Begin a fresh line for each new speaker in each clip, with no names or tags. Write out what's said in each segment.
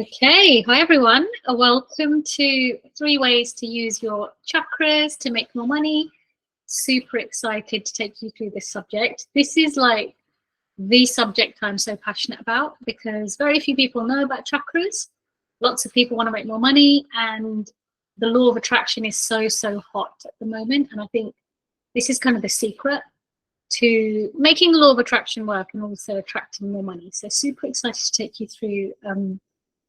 Okay, hi everyone. Welcome to 3 ways to use your chakras to make more money. Super excited to take you through this subject. This is like the subject I'm so passionate about because very few people know about chakras. Lots of people want to make more money, and the law of attraction is so hot at the moment. And I think this is kind of the secret to making the law of attraction work and also attracting more money. So super excited to take you through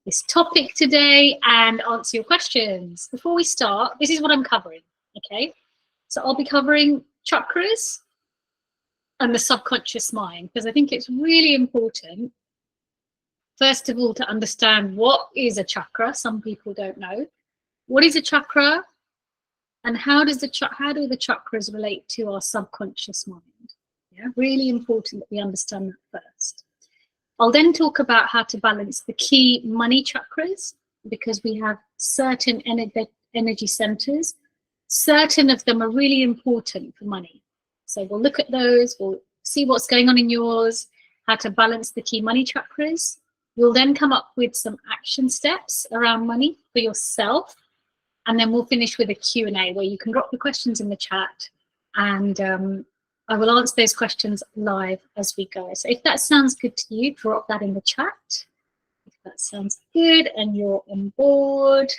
this topic today and answer your questions. Before we start, this is what I'm covering, okay? So I'll be covering chakras and the subconscious mind, because I think it's really important, first of all, to understand what is a chakra. Some people don't know. What is a chakra, and how do the chakras relate to our subconscious mind? Yeah, really important that we understand that first. I'll then talk about how to balance the key money chakras, because we have certain energy centers. Certain of them are really important for money. So we'll look at those, we'll see what's going on in yours, how to balance the key money chakras. We'll then come up with some action steps around money for yourself. And then we'll finish with a Q&A where you can drop the questions in the chat, and I will answer those questions live as we go. So if that sounds good to you, drop that in the chat. If that sounds good and you're on board,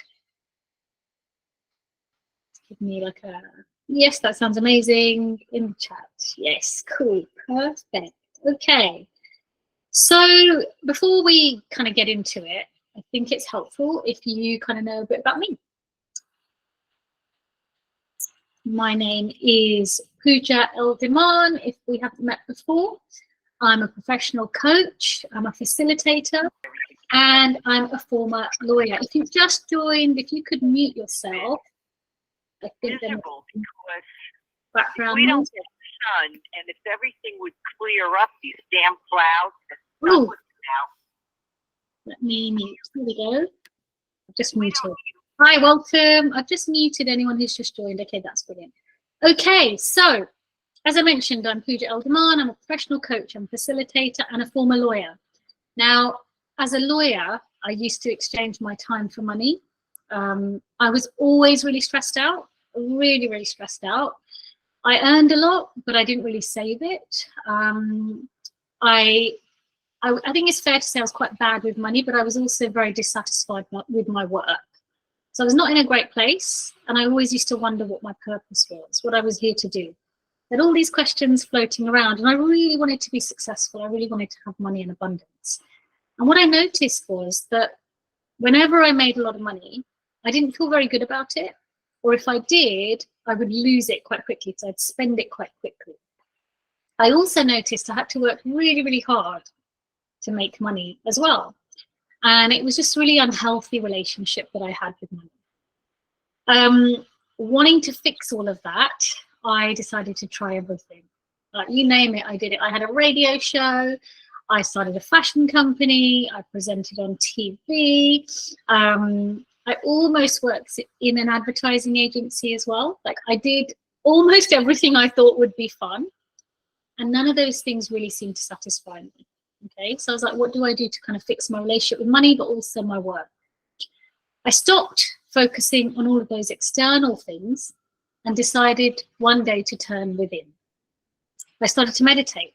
give me like a, yes, that sounds amazing in the chat. Yes, cool, perfect. Okay, so before we kind of get into it, I think it's helpful if you kind of know a bit about me. My name is Pooja L Dhiman, if we haven't met before. I'm a professional coach, I'm a facilitator, and I'm a former lawyer. If you've just joined, if you could mute yourself. I think background
we don't get the sun, and if everything would clear up these damn clouds.
Let me mute. Here we go. I've just muted. Hi, welcome. I've just muted anyone who's just joined. Okay, that's brilliant. Okay, so as I mentioned, I'm Pooja L Dhiman. I'm a professional coach, I'm a facilitator, and a former lawyer. Now, as a lawyer, I used to exchange my time for money. I was always really stressed out, really stressed out. I earned a lot, but I didn't really save it. I think it's fair to say I was quite bad with money, but I was also very dissatisfied with my work. So I was not in a great place, and I always used to wonder what my purpose was, what I was here to do. I had all these questions floating around, and I really wanted to be successful. I really wanted to have money in abundance. And what I noticed was that whenever I made a lot of money, I didn't feel very good about it. Or if I did, I would lose it quite quickly, so I'd spend it quite quickly. I also noticed I had to work really hard to make money as well. And it was just a really unhealthy relationship that I had with money. Wanting to fix all of that, I decided to try everything. You name it, I did it. I had a radio show, I started a fashion company, I presented on TV. I almost worked in an advertising agency as well. Like, I did almost everything I thought would be fun. And none of those things really seemed to satisfy me. Okay, so I was like, what do I do to kind of fix my relationship with money, but also my work? I stopped focusing on all of those external things and decided one day to turn within. I started to meditate.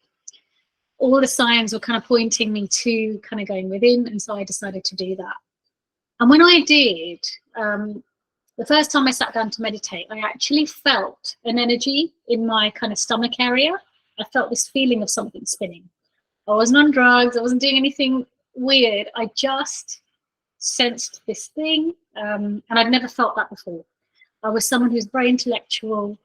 All the signs were kind of pointing me to kind of going within, and so I decided to do that. And when I did, the first time I sat down to meditate, I actually felt an energy in my kind of stomach area. I felt this feeling of something spinning. I wasn't on drugs, I wasn't doing anything weird. I just sensed this thing, and I'd never felt that before. I was someone who's very intellectual.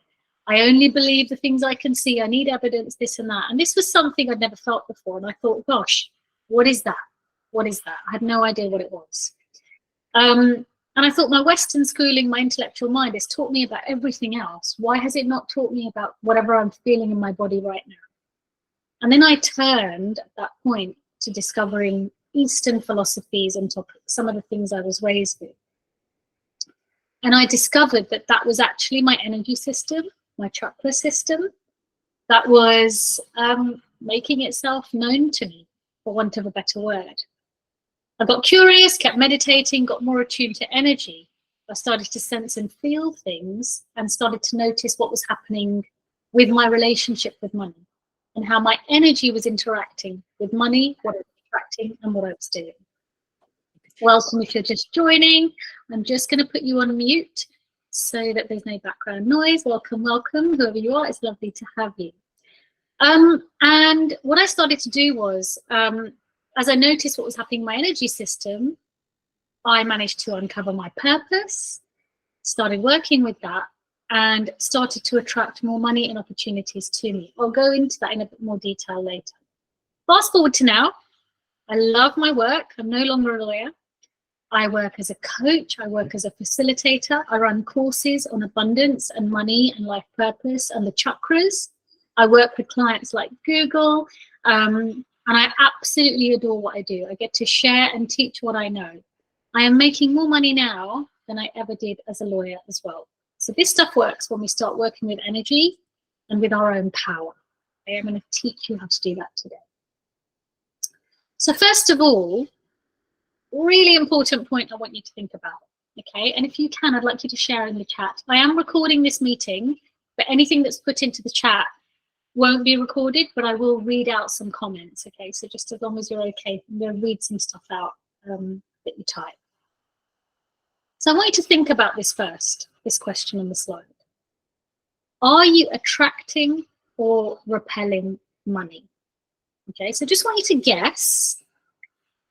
I only believe the things I can see. I need evidence, this and that. And this was something I'd never felt before. And I thought, gosh, what is that? What is that? I had no idea what it was. And I thought, my Western schooling, my intellectual mind has taught me about everything else. Why has it not taught me about whatever I'm feeling in my body right now? And then I turned at that point to discovering Eastern philosophies and some of the things I was raised with. And I discovered that that was actually my energy system, my chakra system, that was making itself known to me, for want of a better word. I got curious, kept meditating, got more attuned to energy. I started to sense and feel things and started to notice what was happening with my relationship with money and how my energy was interacting with money, what it was attracting and what I was doing. Welcome if you're just joining. I'm just going to put you on mute so that there's no background noise. Welcome, welcome, whoever you are. It's lovely to have you. And what I started to do was, as I noticed what was happening in my energy system, I managed to uncover my purpose, started working with that, and started to attract more money and opportunities to me. I'll go into that in a bit more detail later. Fast forward to now. I love my work. I'm no longer a lawyer. I work as a coach. I work as a facilitator. I run courses on abundance and money and life purpose and the chakras. I work with clients like Google. And I absolutely adore what I do. I get to share and teach what I know. I am making more money now than I ever did as a lawyer as well. So this stuff works when we start working with energy and with our own power. I am going to teach you how to do that today. So first of all, really important point I want you to think about, okay? And if you can, I'd like you to share in the chat. I am recording this meeting, but anything that's put into the chat won't be recorded, but I will read out some comments, okay? So just as long as you're okay, I'm going to read some stuff out that you type. So I want you to think about this first, this question on the slide. Are you attracting or repelling money? Okay, so just want you to guess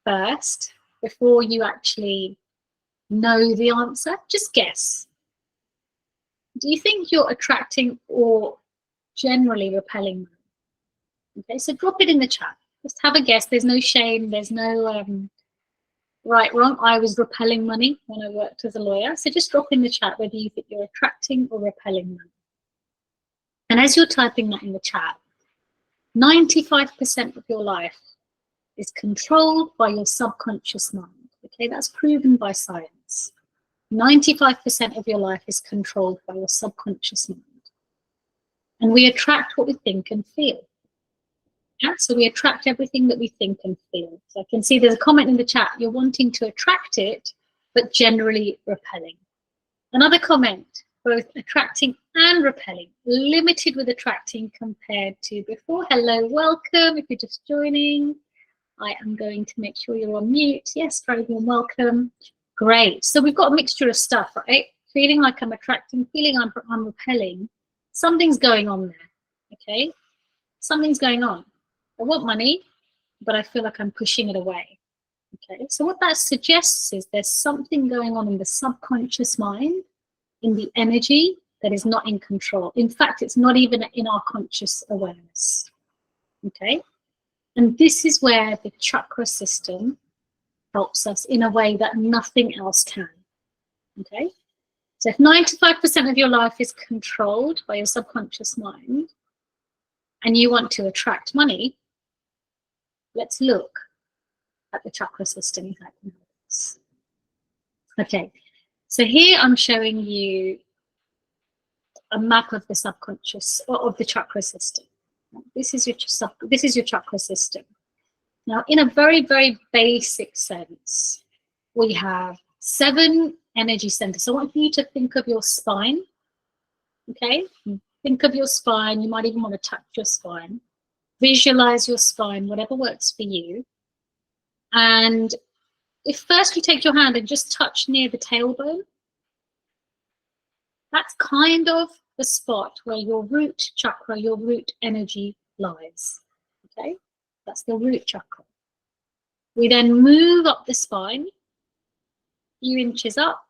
first before you actually know the answer. Just guess. Do you think you're attracting or generally repelling money? Okay, so drop it in the chat. Just have a guess. There's no shame. There's no right, wrong. I was repelling money when I worked as a lawyer. So just drop in the chat whether you think you're attracting or repelling money. And as you're typing that in the chat, 95% of your life is controlled by your subconscious mind. Okay, that's proven by science. 95% of your life is controlled by your subconscious mind. And we attract what we think and feel. Yeah, so we attract everything that we think and feel. So I can see there's a comment in the chat, you're wanting to attract it, but generally repelling. Another comment, both attracting and repelling, limited with attracting compared to before. Hello, welcome, if you're just joining. I am going to make sure you're on mute. Yes, very warm welcome. Great, so we've got a mixture of stuff, right? Feeling like I'm attracting, feeling I'm repelling. Something's going on there, okay? Something's going on. I want money, but I feel like I'm pushing it away. Okay, so what that suggests is there's something going on in the subconscious mind, in the energy that is not in control. In fact, it's not even in our conscious awareness. Okay, and this is where the chakra system helps us in a way that nothing else can. Okay, so if 95% of your life is controlled by your subconscious mind and you want to attract money, let's look at the chakra system in fact. Okay, so here I'm showing you a map of the subconscious or of the chakra system. This is your chakra system. Now, in a very, very basic sense, we have 7 energy centers. So I want you to think of your spine. Okay, think of your spine. You might even want to touch your spine. Visualize your spine, whatever works for you. And if first you take your hand and just touch near the tailbone, that's kind of the spot where your root chakra, your root energy lies. Okay, that's the root chakra. We then move up the spine, a few inches up.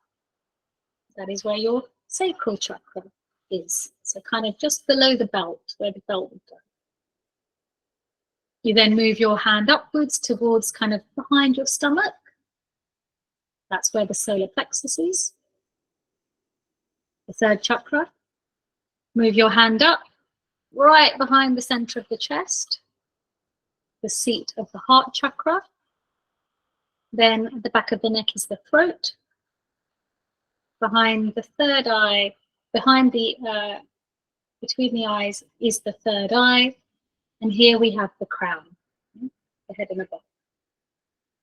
That is where your sacral chakra is. So kind of just below the belt, where the belt would go. You then move your hand upwards towards kind of behind your stomach. That's where the solar plexus is. The 3rd chakra. Move your hand up, right behind the center of the chest, the seat of the heart chakra. Then at the back of the neck is the throat. Behind the 3rd eye, between the eyes is the 3rd eye. And here we have the crown, the head and the body.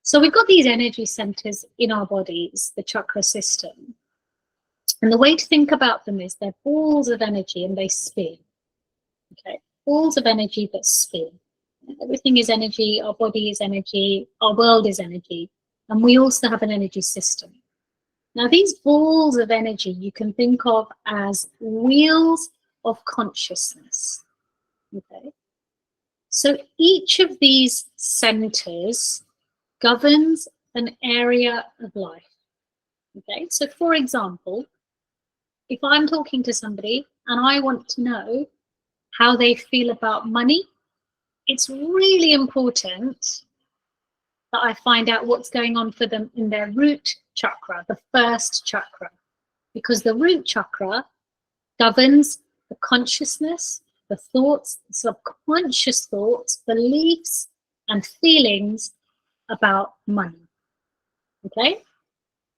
So we've got these energy centers in our bodies, the chakra system. And the way to think about them is they're balls of energy and they spin. Okay, balls of energy that spin. Everything is energy, our body is energy, our world is energy, and we also have an energy system. Now, these balls of energy you can think of as wheels of consciousness. Okay, so each of these centers governs an area of life. Okay, so for example, if I'm talking to somebody and I want to know how they feel about money, it's really important that I find out what's going on for them in their root chakra, the first chakra, because the root chakra governs the consciousness, the thoughts, the subconscious thoughts, beliefs, and feelings about money. Okay?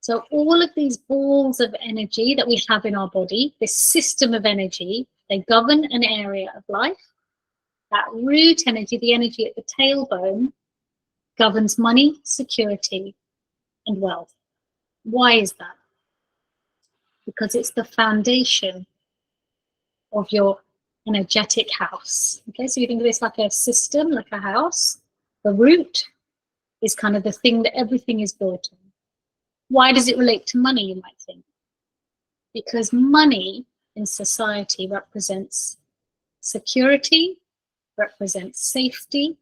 So all of these balls of energy that we have in our body, this system of energy, they govern an area of life. That root energy, the energy at the tailbone, governs money, security, and wealth. Why is that? Because it's the foundation of your energetic house. Okay, so you think of this like a system, like a house. The root is kind of the thing that everything is built on. Why does it relate to money, you might think? Because money in society represents security, represents safety,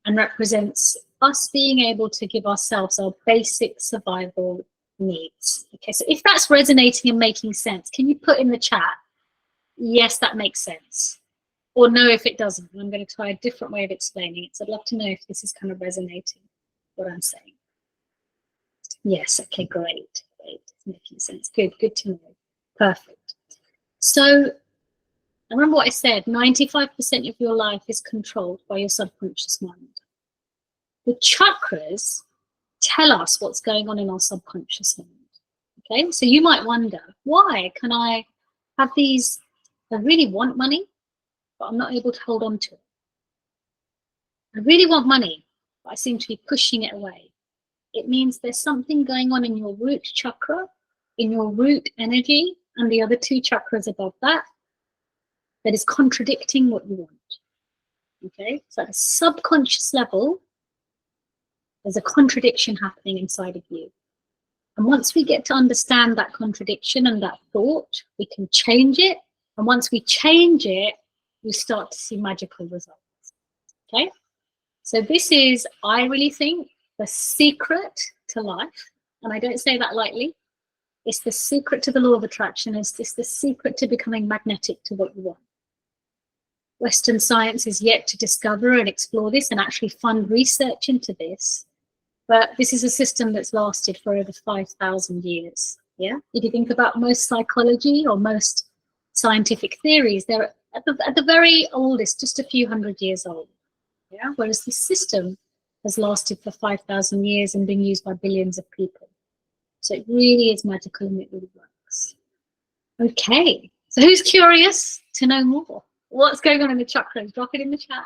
and represents us being able to give ourselves our basic survival needs. Okay, so if that's resonating and making sense, can you put in the chat, yes, that makes sense? Or no, if it doesn't. I'm going to try a different way of explaining it. So I'd love to know if this is kind of resonating, what I'm saying. Yes, okay, great. It's making sense. Good to know. Perfect. So remember what I said, 95% of your life is controlled by your subconscious mind. The chakras tell us what's going on in our subconscious mind. Okay, so you might wonder, why can I have these, I really want money, but I'm not able to hold on to it. I really want money, but I seem to be pushing it away. It means there's something going on in your root chakra, in your root energy, and the other two chakras above that, that is contradicting what you want. Okay, so at a subconscious level, there's a contradiction happening inside of you. And once we get to understand that contradiction and that thought, we can change it. And once we change it, we start to see magical results. Okay, so this is, I really think, the secret to life. And I don't say that lightly. It's the secret to the law of attraction. It's the secret to becoming magnetic to what you want. Western science is yet to discover and explore this and actually fund research into this. But this is a system that's lasted for over 5,000 years. Yeah. If you think about most psychology or most scientific theories, they're at the very oldest, just a few hundred years old. Yeah. Whereas this system has lasted for 5,000 years and been used by billions of people. So it really is magical and it really works. Okay. So who's curious to know more? What's going on in the chakras? Drop it in the chat.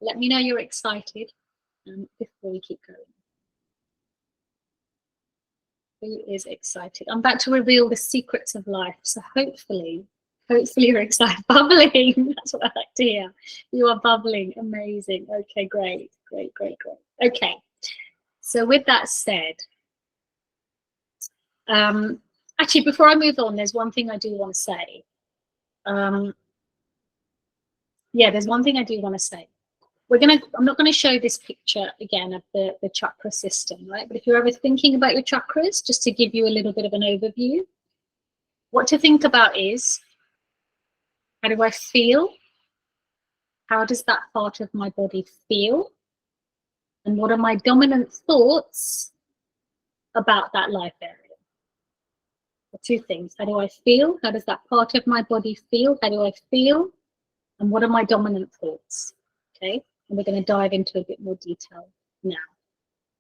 Let me know you're excited before we keep going. Who is excited? I'm about to reveal the secrets of life. So hopefully you're excited. Bubbling. That's what I like to hear. You are bubbling. Amazing. Okay, great. Okay. So with that said, actually, before I move on, there's one thing I do want to say. There's one thing I do want to say. I'm not going to show this picture again of the chakra system, right? But if you're ever thinking about your chakras, just to give you a little bit of an overview, what to think about is, how do I feel? How does that part of my body feel? And what are my dominant thoughts about that life area? The two things. How do I feel? How does that part of my body feel? How do I feel? And what are my dominant thoughts? Okay. And we're going to dive into a bit more detail now.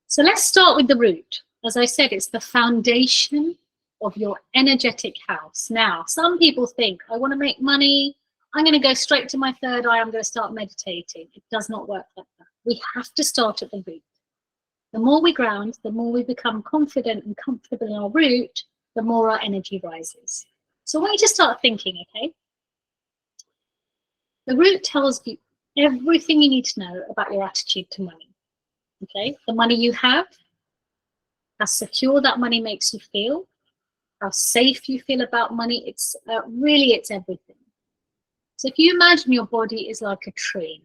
So let's start with the root. As I said, it's the foundation of your energetic house. Now, some people think, I want to make money. I'm going to go straight to my third eye. I'm going to start meditating. It does not work like that. We have to start at the root. The more we ground, the more we become confident and comfortable in our root, the more our energy rises. So I want you to start thinking, okay? The root tells you everything you need to know about your attitude to money, okay? The money you have, how secure that money makes you feel, how safe you feel about money. It's really, it's everything. So if you imagine your body is like a tree,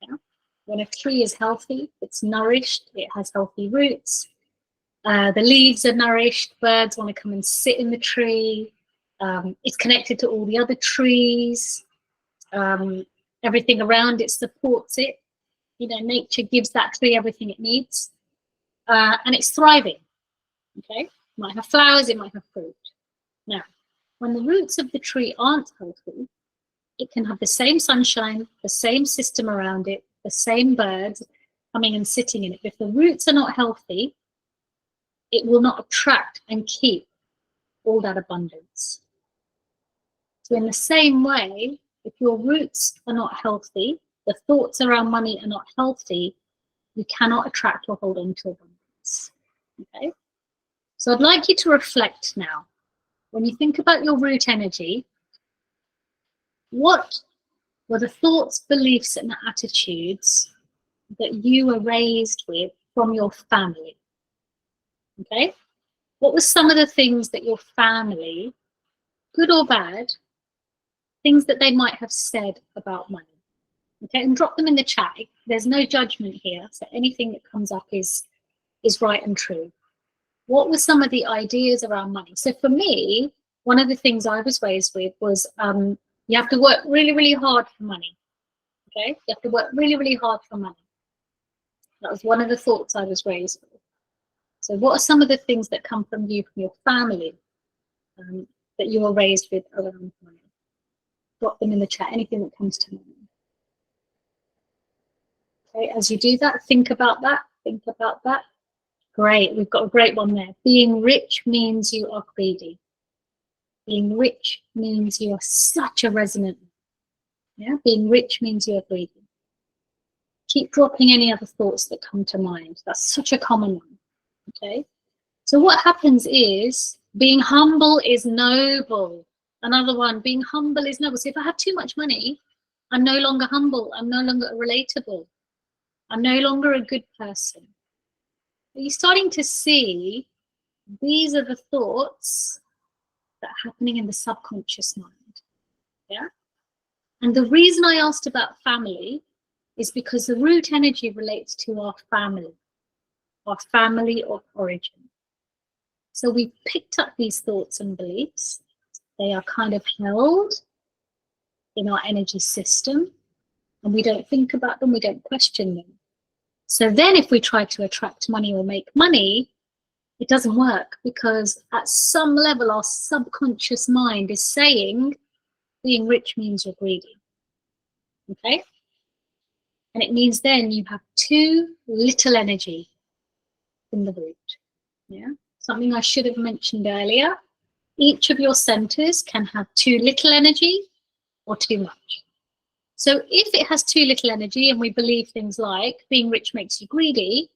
yeah? When a tree is healthy, it's nourished, it has healthy roots, the leaves are nourished, birds want to come and sit in the tree, it's connected to all the other trees, everything around it supports it. You know, nature gives that tree everything it needs, and it's thriving, okay? It might have flowers, it might have fruit. Now, when the roots of the tree aren't healthy, it can have the same sunshine, the same system around it, the same birds coming and sitting in it. If the roots are not healthy, it will not attract and keep all that abundance. So in the same way, if your roots are not healthy, the thoughts around money are not healthy, you cannot attract or hold on to abundance. Okay? So I'd like you to reflect now. When you think about your root energy, what were the thoughts, beliefs, and attitudes that you were raised with from your family? Okay? What were some of the things that your family, good or bad, things that they might have said about money? Okay, and drop them in the chat. There's no judgment here, so anything that comes up is right and true. What were some of the ideas around money? So for me, one of the things I was raised with was you have to work really, really hard for money. Okay, you have to work really, really hard for money. That was one of the thoughts I was raised with. So what are some of the things that come from you, from your family, that you were raised with around money? Drop them in the chat, anything that comes to mind. Okay, as you do that, think about that, think about that. Great, we've got a great one there. Being rich means you are greedy. Being rich means you are such a resonant. Yeah, being rich means you are greedy. Keep dropping any other thoughts that come to mind. That's such a common one. Okay, so what happens is being humble is noble. Another one, being humble is noble. So if I have too much money, I'm no longer humble. I'm no longer relatable. I'm no longer a good person. Are you starting to see these are the thoughts that are happening in the subconscious mind? Yeah. And the reason I asked about family is because the root energy relates to our family of origin. So we picked up these thoughts and beliefs. They are kind of held in our energy system, and we don't think about them, we don't question them. So then if we try to attract money or make money, it doesn't work, because at some level our subconscious mind is saying being rich means you're greedy. Okay? And it means then you have too little energy in the root. Yeah? Something I should have mentioned earlier. Each of your centers can have too little energy or too much. So if it has too little energy and we believe things like being rich makes you greedy,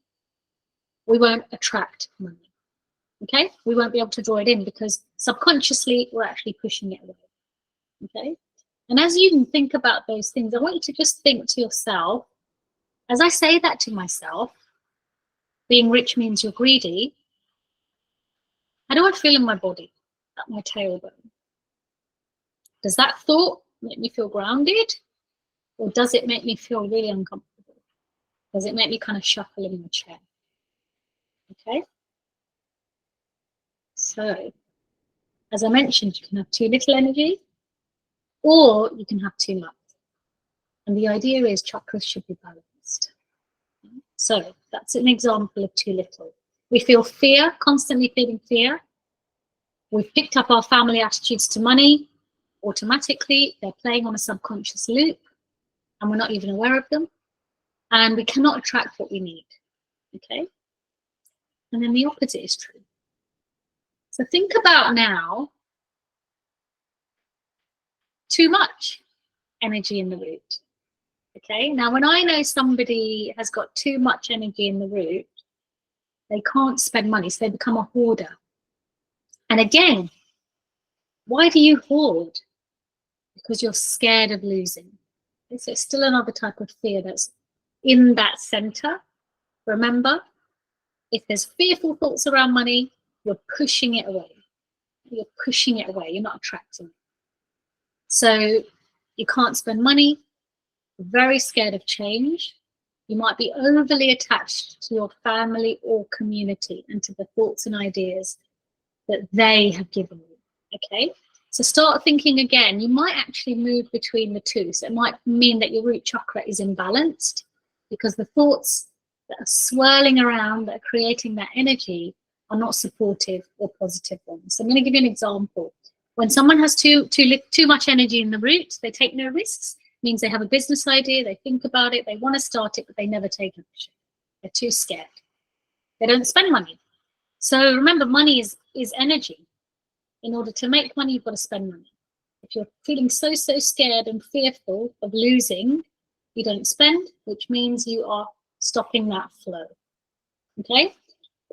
we won't attract money. Okay? We won't be able to draw it in because subconsciously we're actually pushing it away. Okay? And as you can think about those things, I want you to just think to yourself, as I say that to myself, being rich means you're greedy, how do I feel in my body, at my tailbone? Does that thought make me feel grounded? Or does it make me feel really uncomfortable? Does it make me kind of shuffle in my chair? Okay? So, as I mentioned, you can have too little energy, or you can have too much. And the idea is chakras should be balanced. So that's an example of too little. We feel fear, constantly feeling fear. We've picked up our family attitudes to money. Automatically, they're playing on a subconscious loop, and we're not even aware of them. And we cannot attract what we need. Okay? And then the opposite is true. So think about now too much energy in the root. Okay, now when I know somebody has got too much energy in the root, They can't spend money, so they become a hoarder. And again, why do you hoard? Because you're scared of losing. Okay, so it's still another type of fear that's in that center. Remember, if there's fearful thoughts around money, you're pushing it away. You're pushing it away. You're not attracting it. So you can't spend money, very scared of change. You might be overly attached to your family or community and to the thoughts and ideas that they have given you, okay? So start thinking again. You might actually move between the two. So it might mean that your root chakra is imbalanced because the thoughts that are swirling around, that are creating that energy, are not supportive or positive ones. So I'm going to give you an example. When someone has too much energy in the root, they take no risks. Means they have a business idea, they think about it, they want to start it, but they never take action. They're too scared. They don't spend money. So remember, money is energy. In order to make money, you've got to spend money. If you're feeling so scared and fearful of losing, you don't spend, which means you are stopping that flow. Okay?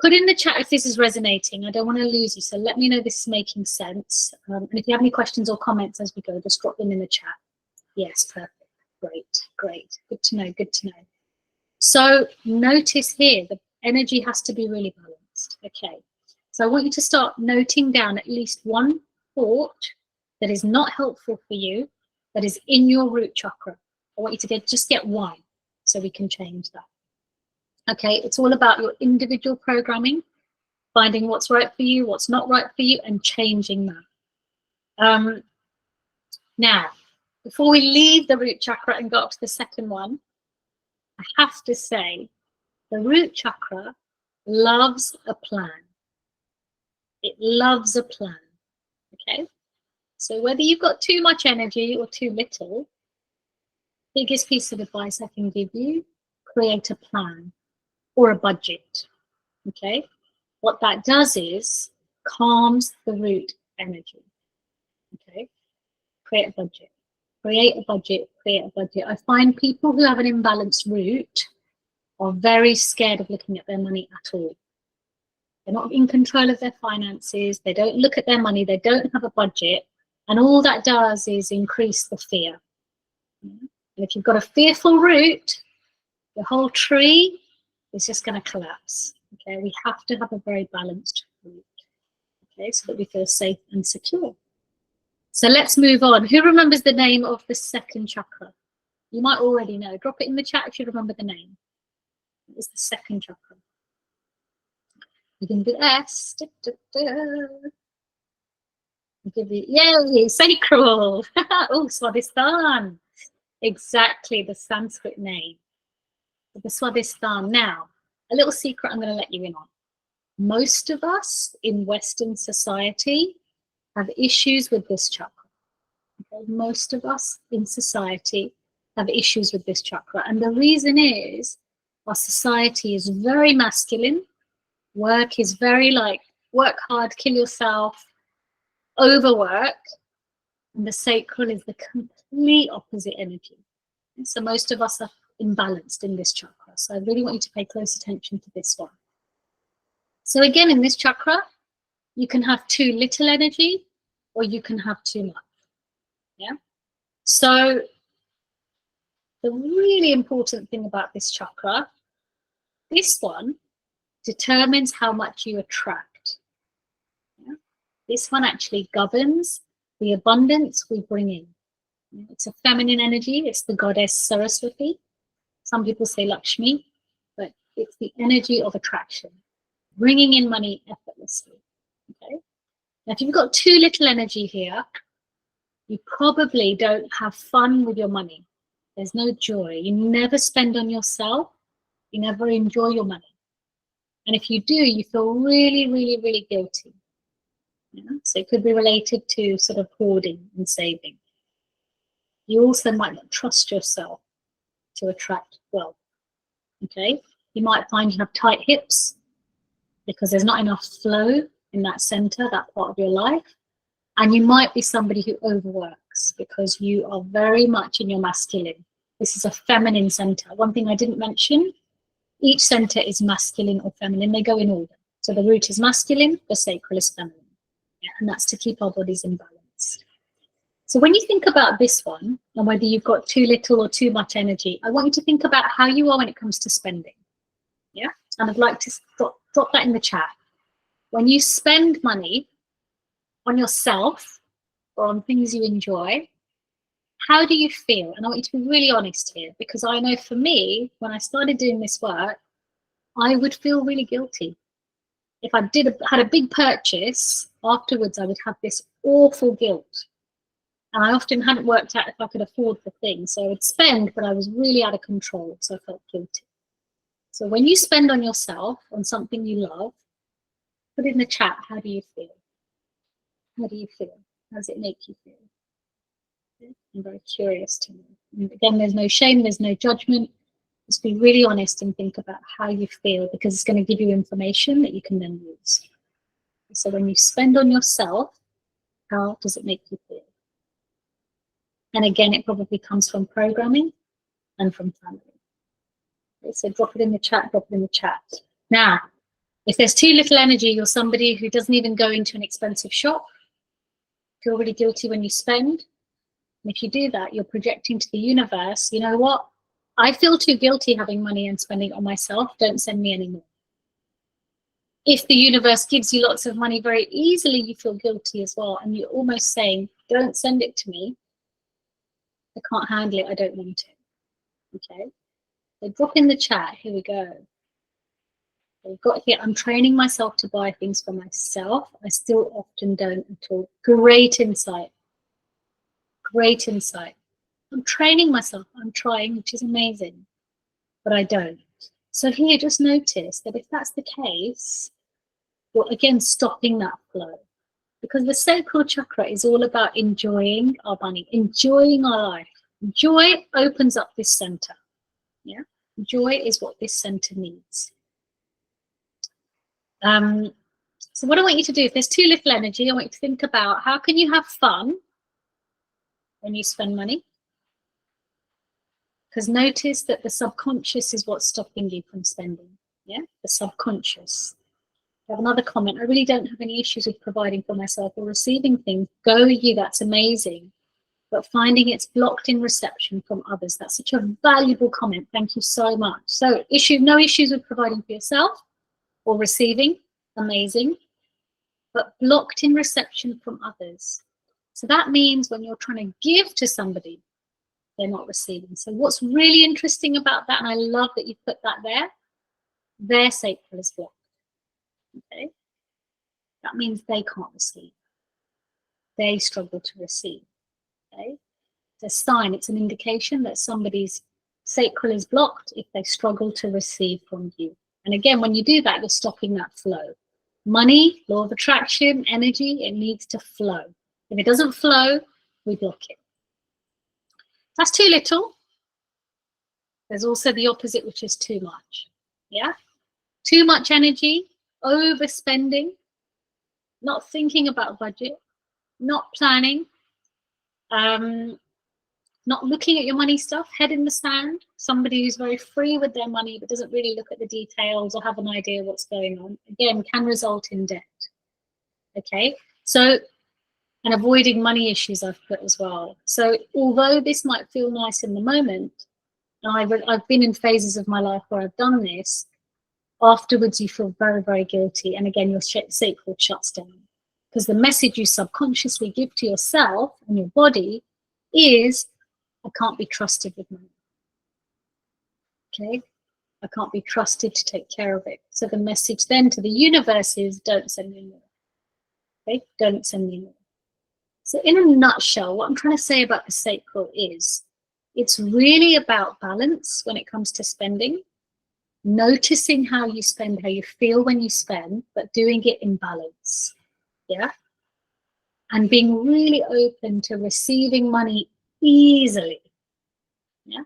Put in the chat if this is resonating. I don't want to lose you, so let me know this is making sense. And if you have any questions or comments as we go, just drop them in the chat. Yes, perfect. Great. Good to know, good to know. So notice here, the energy has to be really balanced. Okay. So I want you to start noting down at least one thought that is not helpful for you, that is in your root chakra. I want you to just get one so we can change that. Okay, it's all about your individual programming, finding what's right for you, what's not right for you, and changing that. Now, before we leave the root chakra and go up to the second one, I have to say the root chakra loves a plan. It loves a plan, okay? So whether you've got too much energy or too little, biggest piece of advice I can give you, create a plan or a budget, okay? What that does is calms the root energy, okay? Create a budget. Create a budget, create a budget. I find people who have an imbalanced root are very scared of looking at their money at all. They're not in control of their finances. They don't look at their money. They don't have a budget. And all that does is increase the fear. And if you've got a fearful root, the whole tree is just going to collapse. Okay, we have to have a very balanced root. Okay, so that we feel safe and secure. So let's move on. Who remembers the name of the second chakra? You might already know. Drop it in the chat if you remember the name. It's the second chakra. You can do S. Give it, yay, sacral. Oh, Swadhisthana. Exactly, the Sanskrit name. The Swadhisthana. Now, a little secret I'm going to let you in on. Most of us in Western society have issues with this chakra. Okay? Most of us in society have issues with this chakra. And the reason is our society is very masculine. Work is very like, work hard, kill yourself, overwork. And the sacral is the complete opposite energy. And so most of us are imbalanced in this chakra. So I really want you to pay close attention to this one. So again, in this chakra, you can have too little energy or you can have too much. Yeah. So the really important thing about this chakra, this one determines how much you attract. Yeah? This one actually governs the abundance we bring in. It's a feminine energy. It's the goddess Saraswati. Some people say Lakshmi, but it's the energy of attraction, bringing in money effortlessly. Okay. Now, if you've got too little energy here, you probably don't have fun with your money. There's no joy. You never spend on yourself. You never enjoy your money. And if you do, you feel really, really, really guilty. Yeah? So it could be related to sort of hoarding and saving. You also might not trust yourself to attract wealth. Okay? You might find you have tight hips because there's not enough flow in that center, that part of your life. And you might be somebody who overworks because you are very much in your masculine. This is a feminine center. One thing I didn't mention Each center is masculine or feminine. They go in order. So the root is masculine, the sacral is feminine. Yeah, and that's to keep our bodies in balance. So when you think about this one, and whether you've got too little or too much energy, I want you to think about how you are when it comes to spending. Yeah, and I'd like to drop that in the chat. When you spend money on yourself or on things you enjoy, how do you feel? And I want you to be really honest here, because I know for me, when I started doing this work, I would feel really guilty. If I had a big purchase, afterwards I would have this awful guilt. And I often hadn't worked out if I could afford the thing. So I would spend, but I was really out of control, so I felt guilty. So when you spend on yourself, on something you love, put in the chat, how do you feel? How do you feel? How does it make you feel? I'm very curious to know. And again, there's no shame, there's no judgment. Just be really honest and think about how you feel, because it's going to give you information that you can then use. So when you spend on yourself, how does it make you feel? And again, it probably comes from programming and from family. Okay, so drop it in the chat, drop it in the chat. Now, if there's too little energy, you're somebody who doesn't even go into an expensive shop, feel really guilty when you spend. And if you do that, you're projecting to the universe, you know what? I feel too guilty having money and spending it on myself. Don't send me any more. If the universe gives you lots of money very easily, you feel guilty as well. And you're almost saying, don't send it to me. I can't handle it. I don't want it. Okay. So drop in the chat. Here we go. We've got here, I'm training myself to buy things for myself. I still often don't at all. Great insight. Great insight. I'm training myself. I'm trying, which is amazing, but I don't. So here, just notice that if that's the case, you're again stopping that flow, because the sacral chakra is all about enjoying our money, enjoying our life. Joy opens up this center. Yeah, joy is what this center needs. So what I want you to do, if there's too little energy, I want you to think about how can you have fun when you spend money? Because notice that the subconscious is what's stopping you from spending. Yeah, the subconscious. I have another comment. I really don't have any issues with providing for myself or receiving things. Go you, that's amazing. But finding it's blocked in reception from others. That's such a valuable comment. Thank you so much. So no issues with providing for yourself or receiving. Amazing. But blocked in reception from others. So that means when you're trying to give to somebody, they're not receiving. So what's really interesting about that, and I love that you put that there, their sacral is blocked. Okay, that means they can't receive. They struggle to receive. Okay, it's a sign, it's an indication that somebody's sacral is blocked if they struggle to receive from you. And again, when you do that, you're stopping that flow. Money, law of attraction, energy, it needs to flow. If it doesn't flow, we block it. That's too little. There's also the opposite, which is too much. Yeah, too much energy, overspending, not thinking about budget, not planning, not looking at your money stuff, head in the sand. Somebody who's very free with their money but doesn't really look at the details or have an idea what's going on, again, can result in debt. Okay, so, and avoiding money issues I've put as well. So although this might feel nice in the moment, and I've been in phases of my life where I've done this, afterwards you feel very, very guilty. And again, your sacral shuts down. Because the message you subconsciously give to yourself and your body is, I can't be trusted with money. Okay? I can't be trusted to take care of it. So the message then to the universe is, don't send me more. Okay? Don't send me more. So in a nutshell, what I'm trying to say about the sacral is, it's really about balance when it comes to spending, noticing how you spend, how you feel when you spend, but doing it in balance. Yeah, and being really open to receiving money easily. Yeah,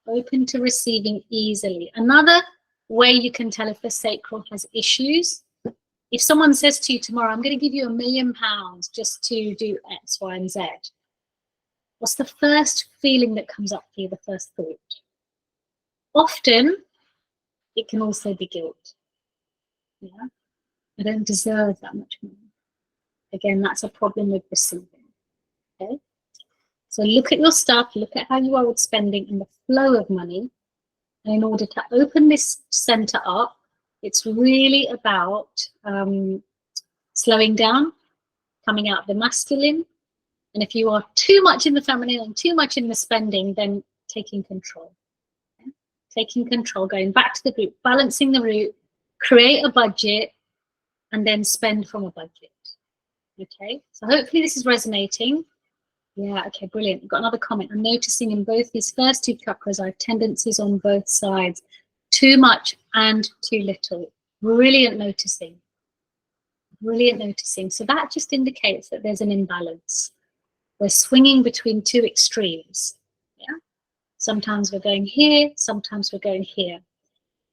open to receiving easily. Another way you can tell if the sacral has issues, if someone says to you tomorrow, I'm going to give you £1 million just to do X, Y, and Z. What's the first feeling that comes up for you, the first thought? Often it can also be guilt. Yeah, I don't deserve that much money. Again, that's a problem with receiving. Okay, so look at your stuff, look at how you are with spending and the flow of money. And in order to open this center up, it's really about slowing down, coming out of the masculine. And if you are too much in the feminine and too much in the spending, then taking control. Okay? Taking control, going back to the root, balancing the root, create a budget, and then spend from a budget. Okay, so hopefully this is resonating. Yeah, okay, brilliant. We've got another comment. I'm noticing in both these first two chakras, I have tendencies on both sides. Too much and too little. Brilliant noticing. Brilliant noticing. So that just indicates that there's an imbalance. We're swinging between two extremes. Yeah. Sometimes we're going here, sometimes we're going here.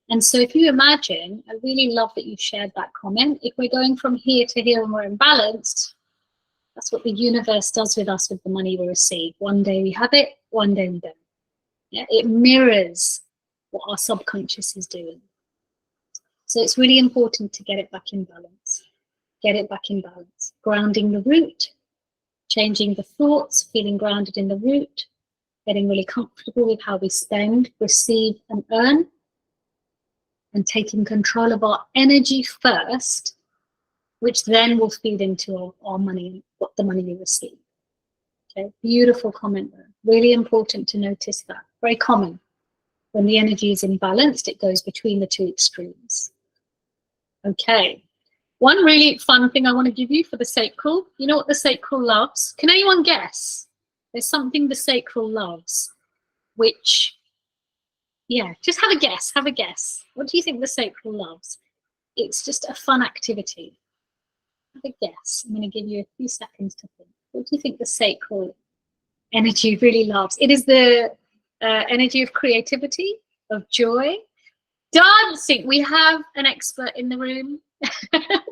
And so if you imagine, I really love that you shared that comment. If we're going from here to here and we're imbalanced, that's what the universe does with us with the money we receive. One day we have it, one day we don't. Yeah, it mirrors what our subconscious is doing. So it's really important to get it back in balance. Get it back in balance. Grounding the root, changing the thoughts, feeling grounded in the root, getting really comfortable with how we spend, receive, and earn, and taking control of our energy first, which then will feed into our money, what the money we receive. Okay, beautiful comment there. Really important to notice that. Very common. When the energy is imbalanced, it goes between the two extremes. Okay. One really fun thing I want to give you for the sacral. You know what the sacral loves? Can anyone guess? There's something the sacral loves, which, yeah, just have a guess, have a guess. What do you think the sacral loves? It's just a fun activity. Have a guess. I'm going to give you a few seconds to think. What do you think the sacral energy really loves? It is the energy of creativity, of joy. Dancing. We have an expert in the room.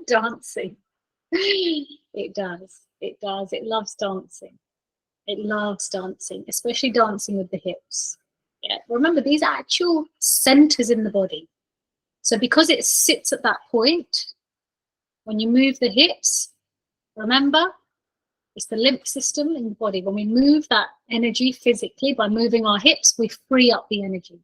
Dancing. It does. It does. It loves dancing. It loves dancing, especially dancing with the hips. Yeah. Remember, these are actual centers in the body. So because it sits at that point, when you move the hips, remember, it's the lymph system in the body. When we move that energy physically, by moving our hips, we free up the energy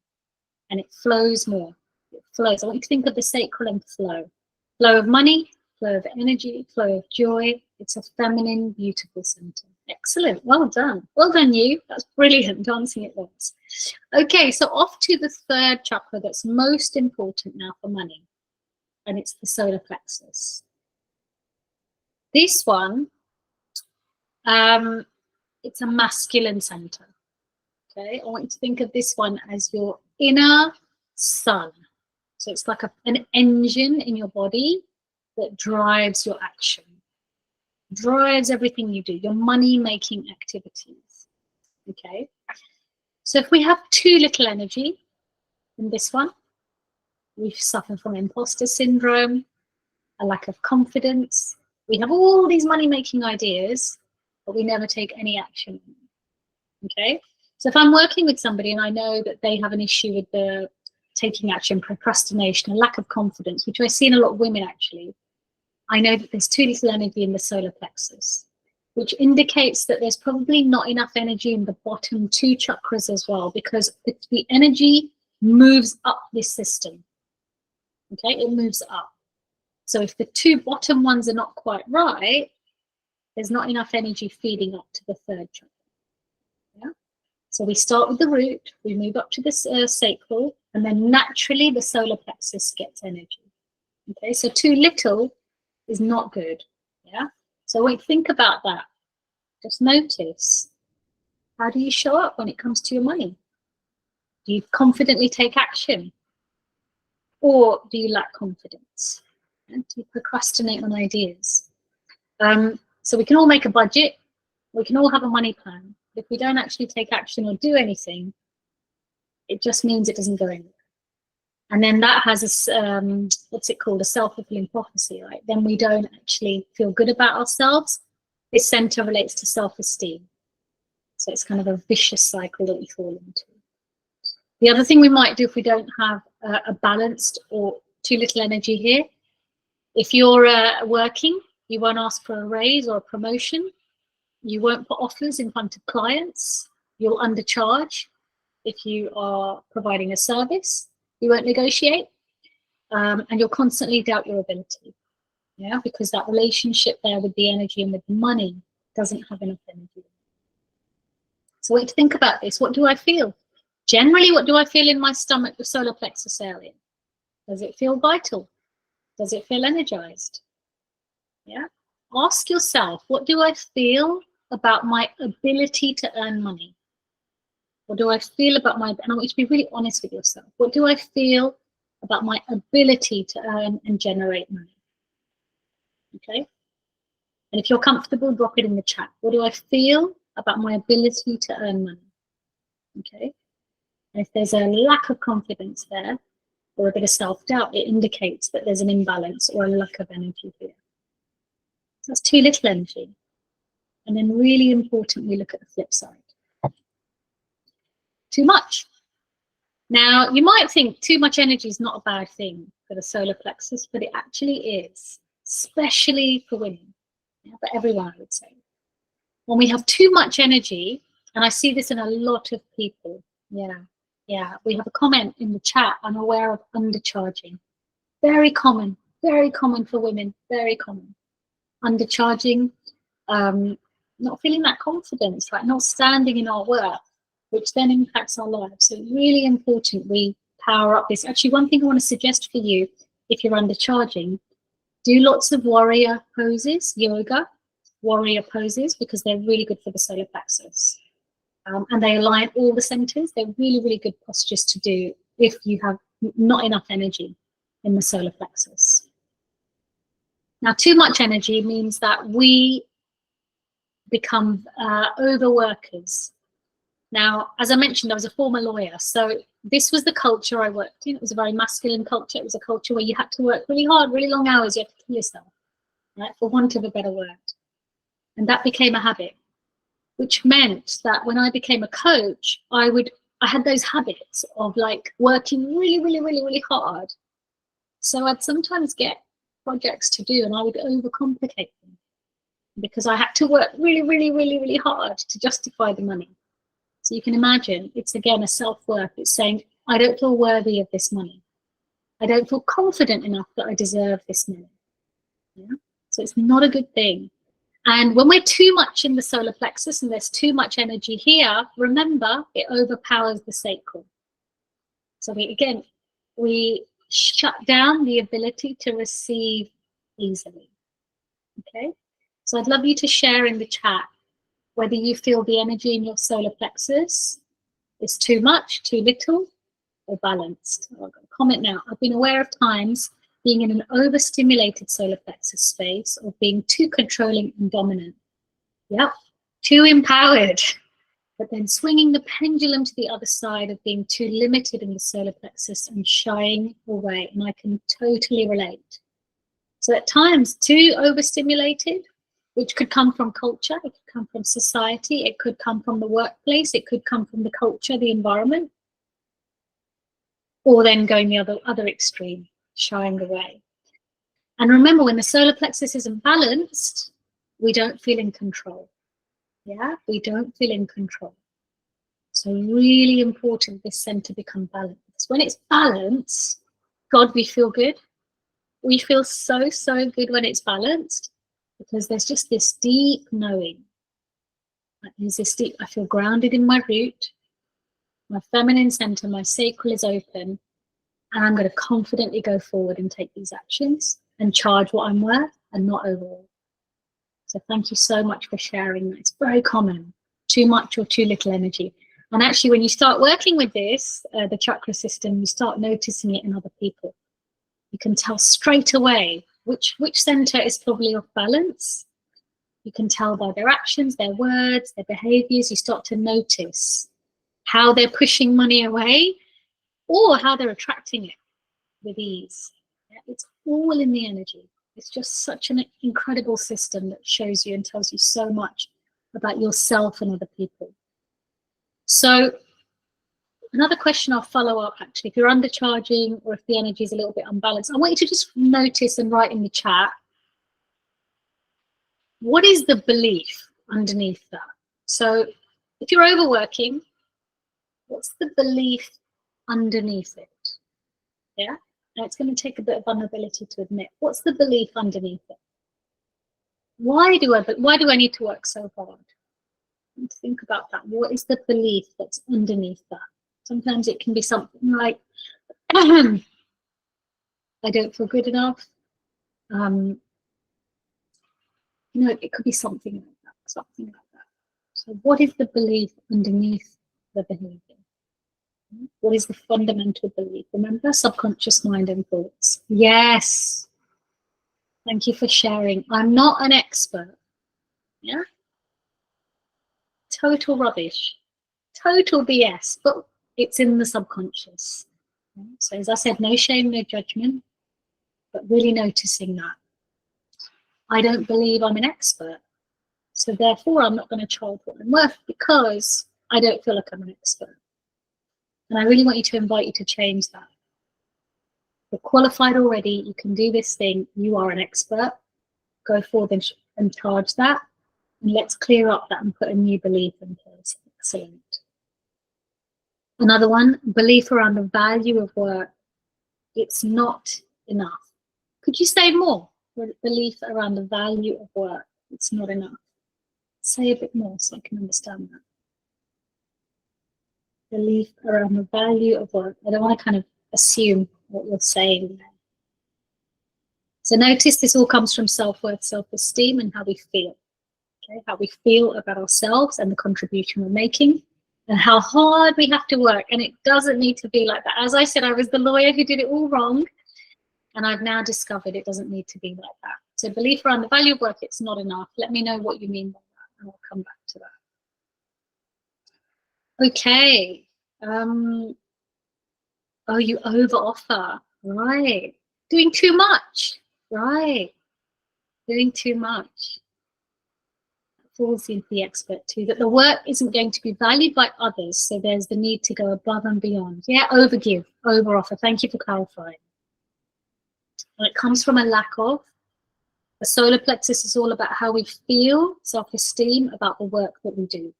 and it flows more. It flows. I want you to think of the sacral and flow. Flow of money, flow of energy, flow of joy. It's a feminine, beautiful center. Excellent. Well done. Well done, you. That's brilliant. Dancing it was. Okay, so off to the third chakra that's most important now for money. And it's the solar plexus. This one, it's a masculine center. Okay, I want you to think of this one as your inner sun. So it's like an engine in your body that drives your action, drives everything you do, your money-making activities. Okay, so if we have too little energy in this one, we suffer from imposter syndrome, a lack of confidence. We have all these money-making ideas, but we never take any action. Okay, so if I'm working with somebody and I know that they have an issue with the taking action, procrastination, a lack of confidence, which I see in a lot of women actually, I know that there's too little energy in the solar plexus, which indicates that there's probably not enough energy in the bottom two chakras as well, because the energy moves up this system. Okay, it moves up. So if the two bottom ones are not quite right, there's not enough energy feeding up to the third chakra. Yeah? So we start with the root, we move up to the sacral, and then naturally the solar plexus gets energy. Okay, so too little is not good. Yeah, so when you think about that, just notice, how do you show up when it comes to your money? Do you confidently take action, or do you lack confidence? And do you procrastinate on ideas? So we can all make a budget, we can all have a money plan. If we don't actually take action or do anything, it just means it doesn't go anywhere. And then that has a, what's it called, a self-fulfilling prophecy, right? Then we don't actually feel good about ourselves. This center relates to self-esteem. So it's kind of a vicious cycle that we fall into. The other thing we might do if we don't have a balanced or too little energy here. If you're working, you won't ask for a raise or a promotion. You won't put offers in front of clients. You'll undercharge. If you are providing a service, you won't negotiate. And you'll constantly doubt your ability. Yeah, because that relationship there with the energy and with the money doesn't have enough energy. So wait to think about this. What do I feel? Generally, what do I feel in my stomach, the solar plexus area? Does it feel vital? Does it feel energized? Yeah. Ask yourself, what do I feel about my ability to earn money? What do I feel about my, and I want you to be really honest with yourself. What do I feel about my ability to earn and generate money? Okay. And if you're comfortable, drop it in the chat. What do I feel about my ability to earn money? Okay. And if there's a lack of confidence there, or a bit of self-doubt, it indicates that there's an imbalance or a lack of energy here. So that's too little energy. And then really importantly, look at the flip side. Too much. Now, you might think too much energy is not a bad thing for the solar plexus, but it actually is, especially for women, yeah, but everyone, I would say. When we have too much energy, and I see this in a lot of people, yeah, we have a comment in the chat, I'm aware of undercharging. Very common for women, very common. Undercharging, not feeling that confidence, right? Not standing in our work, which then impacts our lives. So really important we power up this. Actually, one thing I want to suggest for you, if you're undercharging, do lots of warrior poses, yoga, warrior poses, because they're really good for the solar plexus. And they align all the centers. They're really, really good postures to do if you have not enough energy in the solar plexus. Now, too much energy means that we become overworkers. Now, as I mentioned, I was a former lawyer, so this was the culture I worked in. It was a very masculine culture. It was a culture where you had to work really hard, really long hours. You had to kill yourself, right, for want of a better word. And that became a habit, which meant that when I became a coach, I had those habits of like working really, really, really, really hard. So I'd sometimes get projects to do and I would overcomplicate them because I had to work really, really, really, really hard to justify the money. So you can imagine, it's again a self-worth. It's saying, I don't feel worthy of this money. I don't feel confident enough that I deserve this money. Yeah? So it's not a good thing. And when we're too much in the solar plexus and there's too much energy here, remember, it overpowers the sacral. So we shut down the ability to receive easily. Okay? So I'd love you to share in the chat whether you feel the energy in your solar plexus is too much, too little, or balanced. I'll comment now. I've been aware of times being in an overstimulated solar plexus space or being too controlling and dominant. Yep, too empowered. But then swinging the pendulum to the other side of being too limited in the solar plexus and shying away. And I can totally relate. So at times, too overstimulated, which could come from culture, it could come from society, it could come from the workplace, it could come from the culture, the environment, or then going the other extreme, shying away. And remember, when the solar plexus isn't balanced, we don't feel in control. Yeah, we don't feel in control. So really important this center become balanced. When it's balanced, God, we feel good. We feel so, so good when it's balanced because there's just this deep knowing. There's this deep, I feel grounded in my root, my feminine center, my sacral is open, and I'm going to confidently go forward and take these actions and charge what I'm worth and not overall. So thank you so much for sharing that. It's very common, too much or too little energy. And actually, when you start working with this, the chakra system, you start noticing it in other people. You can tell straight away which center is probably off balance. You can tell by their actions, their words, their behaviors. You start to notice how they're pushing money away or how they're attracting it with ease. It's all in the energy. It's just such an incredible system that shows you and tells you so much about yourself and other people. So another question I'll follow up, actually, if you're undercharging or if the energy is a little bit unbalanced, I want you to just notice and write in the chat, what is the belief underneath that? So if you're overworking, what's the belief underneath it? Yeah, now it's going to take a bit of vulnerability to admit. What's the belief underneath it? Why do I need to work so hard? Think about that. What is the belief that's underneath that? Sometimes it can be something like, I don't feel good enough. You know, it could be something like that, something like that. So what is the belief underneath the behavior? What is the fundamental belief? Remember, subconscious mind and thoughts. Yes. Thank you for sharing. I'm not an expert. Yeah. Total rubbish. Total BS, but it's in the subconscious. So as I said, no shame, no judgment, but really noticing that. I don't believe I'm an expert. So therefore, I'm not going to charge what I'm worth because I don't feel like I'm an expert. And I really want you to invite you to change that. You're qualified already. You can do this thing. You are an expert. Go forward and charge that. And let's clear up that and put a new belief in place. Excellent. Another one, belief around the value of work. It's not enough. Could you say more? Belief around the value of work. It's not enough. Say a bit more so I can understand that. Belief around the value of work. I don't want to kind of assume what you're saying there. So notice this all comes from self-worth, self-esteem, and how we feel. Okay, how we feel about ourselves and the contribution we're making, and how hard we have to work. And it doesn't need to be like that. As I said, I was the lawyer who did it all wrong, and I've now discovered it doesn't need to be like that. So belief around the value of work, it's not enough. Let me know what you mean by that, and I'll come back to that. Okay. Oh, you over offer, right? Doing too much, right? Doing too much. Falls into the expert too, that the work isn't going to be valued by others, so there's the need to go above and beyond. Yeah, overgive, over offer. Thank you for clarifying. And it comes from a lack of. The solar plexus is all about how we feel, self-esteem about the work that we do.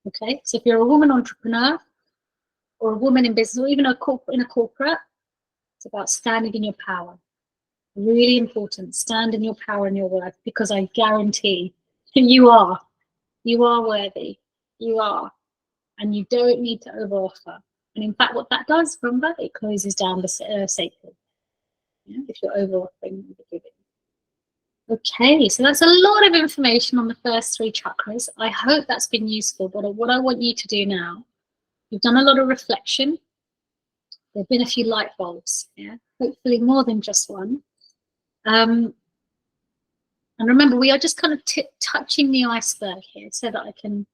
Okay, so if you're a woman entrepreneur or a woman in business or even in a corporate, it's about standing in your power. Really important, stand in your power and your worth, because I guarantee you are worthy, you are, and you don't need to over offer. And in fact, what that does, remember, it closes down the sacred. Yeah? If you're over offering the giving. Okay, so that's a lot of information on the first 3 chakras. I hope that's been useful. But what I want you to do now, you've done a lot of reflection. There have been a few light bulbs, yeah, hopefully more than just one. And remember, we are just kind of touching the iceberg here so that I can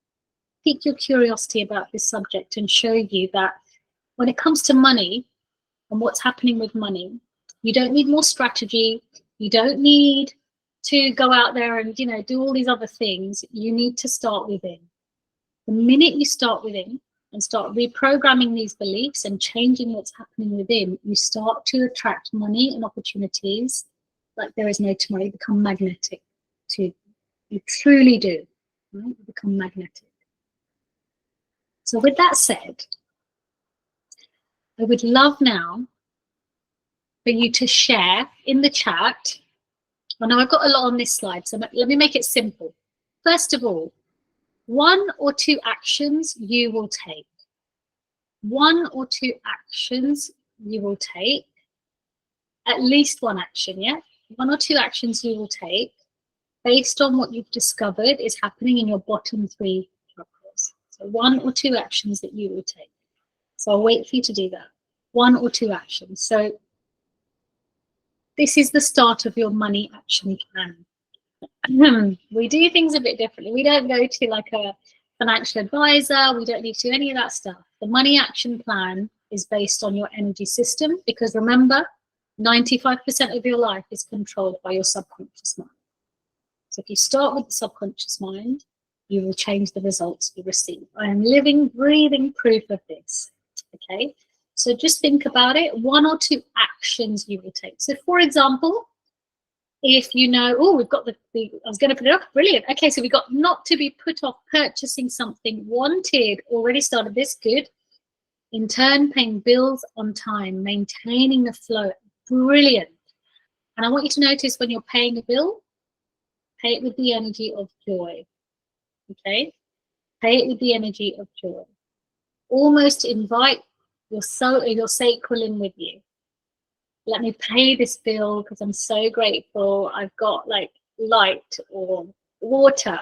pique your curiosity about this subject and show you that when it comes to money and what's happening with money, you don't need more strategy. You don't need to go out there and, you know, do all these other things. You need to start within. The minute you start within and start reprogramming these beliefs and changing what's happening within, you start to attract money and opportunities like there is no tomorrow. You become magnetic to you. You truly do. Right? You become magnetic. So with that said, I would love now for you to share in the chat. I know I've got a lot on this slide, so let me make it simple. First of all, 1 or 2 actions you will take. 1 or 2 actions you will take. At least 1 action, yeah? 1 or 2 actions you will take based on what you've discovered is happening in your bottom 3 chakras. So 1 or 2 actions that you will take. So I'll wait for you to do that. 1 or 2 actions. So this is the start of your money action plan. We do things a bit differently. We don't go to like a financial advisor. We don't need to do any of that stuff. The money action plan is based on your energy system, because remember, 95% of your life is controlled by your subconscious mind. So if you start with the subconscious mind, you will change the results you receive. I am living, breathing proof of this. Okay, so just think about it, 1 or 2 actions you will take. So for example, if you know, oh, we've got the I was going to put it up, brilliant. Okay, so we've got not to be put off purchasing something wanted, already started this, good. In turn, paying bills on time, maintaining the flow, brilliant. And I want you to notice when you're paying a bill, pay it with the energy of joy, okay? Pay it with the energy of joy. Almost invite your soul, your sacral in with you. Let me pay this bill because I'm so grateful. I've got like light or water.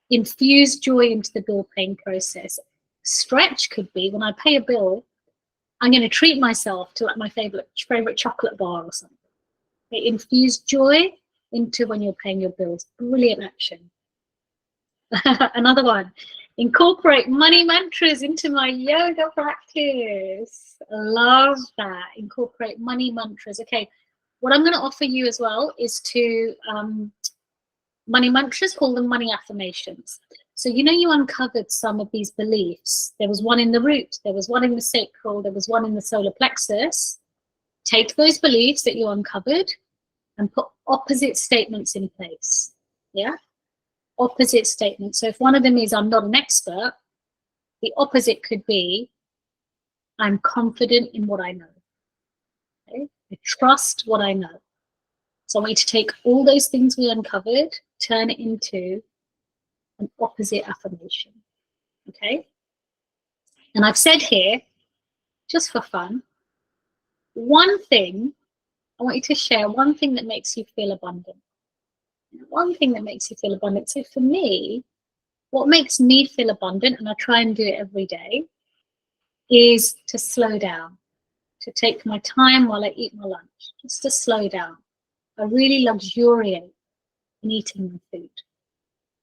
Infuse joy into the bill paying process. Stretch could be when I pay a bill, I'm going to treat myself to like my favorite chocolate bar or something. Okay, infuse joy into when you're paying your bills. Brilliant action. Another one. Incorporate money mantras into my yoga practice. Love that. Incorporate money mantras. Okay, what I'm going to offer you as well is to money mantras, call them money affirmations. So you know you uncovered some of these beliefs. There was one in the root, there was one in the sacral, there was one in the solar plexus. Take those beliefs that you uncovered and put opposite statements in place. Yeah? Opposite statements. So if one of them is I'm not an expert, the opposite could be I'm confident in what I know. Okay? I trust what I know. So I want you to take all those things we uncovered, turn it into an opposite affirmation. Okay? And I've said here, just for fun, one thing, I want you to share one thing that makes you feel abundant. One thing that makes you feel abundant. So for me, what makes me feel abundant, and I try and do it every day, is to slow down, to take my time while I eat my lunch, just to slow down. I really luxuriate in eating my food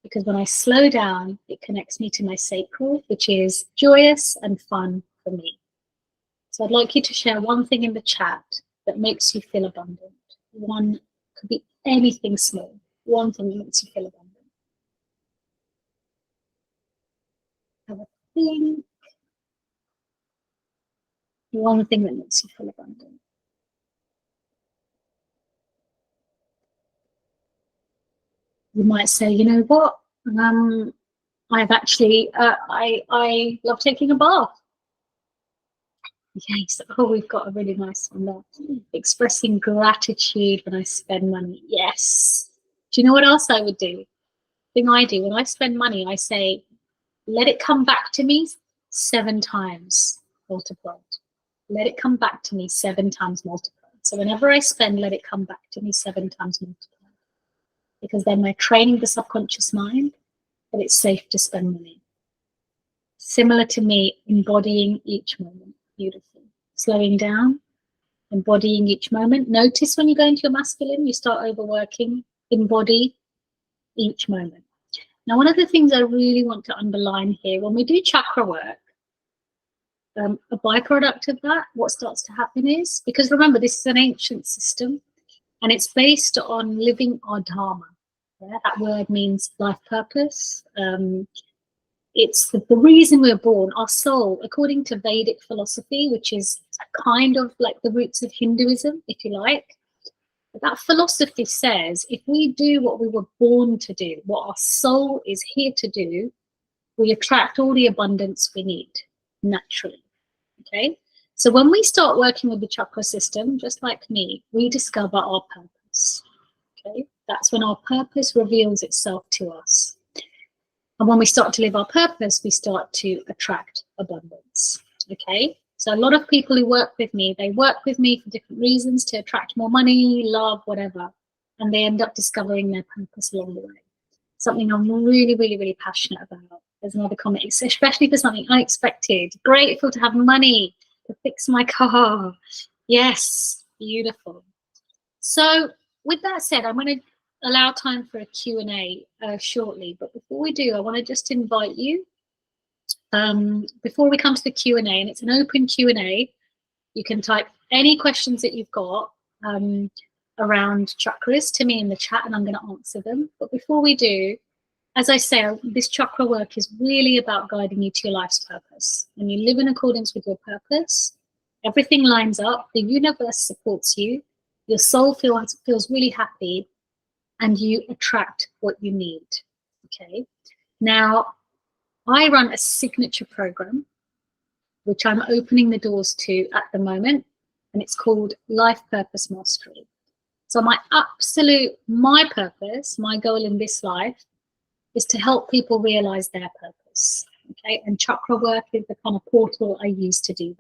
because when I slow down, it connects me to my sacral, which is joyous and fun for me. So I'd like you to share one thing in the chat that makes you feel abundant. One could be anything small. One thing that makes you feel abundant. Have a think. One thing that makes you feel abundant. You might say, you know what? I've actually, I love taking a bath. Yes. Oh, we've got a really nice one there. Expressing gratitude when I spend money. Yes. Do you know what else I would do? Thing I do when I spend money, I say, let it come back to me 7 times multiplied. Let it come back to me 7 times multiplied. So whenever I spend, let it come back to me 7 times multiplied. Because then we're training the subconscious mind that it's safe to spend money. Similar to me embodying each moment. Beautiful. Slowing down, embodying each moment. Notice when you go into your masculine, you start overworking. Embody each moment. Now, one of the things I really want to underline here, when we do chakra work, a byproduct of that, what starts to happen is, because remember, this is an ancient system, and it's based on living our dharma. Yeah? That word means life purpose. It's the reason we're born. Our soul, according to Vedic philosophy, which is kind of like the roots of Hinduism, if you like, that philosophy says if we do what we were born to do, what our soul is here to do, we attract all the abundance we need naturally. Okay, so when we start working with the chakra system, just like me, we discover our purpose. Okay, that's when our purpose reveals itself to us. And when we start to live our purpose, we start to attract abundance. Okay, so a lot of people who work with me, they work with me for different reasons, to attract more money, love, whatever. And they end up discovering their purpose along the way. Something I'm really, really, really passionate about. There's another comment, especially for something unexpected. Grateful to have money to fix my car. Yes, beautiful. So with that said, I'm going to allow time for a Q&A shortly. But before we do, I want to just invite you, before we come to the Q&A, and it's an open Q&A, you can type any questions that you've got around chakras to me in the chat, and I'm going to answer them. But before we do, as I say, this chakra work is really about guiding you to your life's purpose. When you live in accordance with your purpose, everything lines up, the universe supports you, your soul feels really happy, and you attract what you need. Okay. Now, I run a signature program, which I'm opening the doors to at the moment, and it's called Life Purpose Mastery. So my purpose, my goal in this life is to help people realize their purpose. Okay, and chakra work is the kind of portal I use to do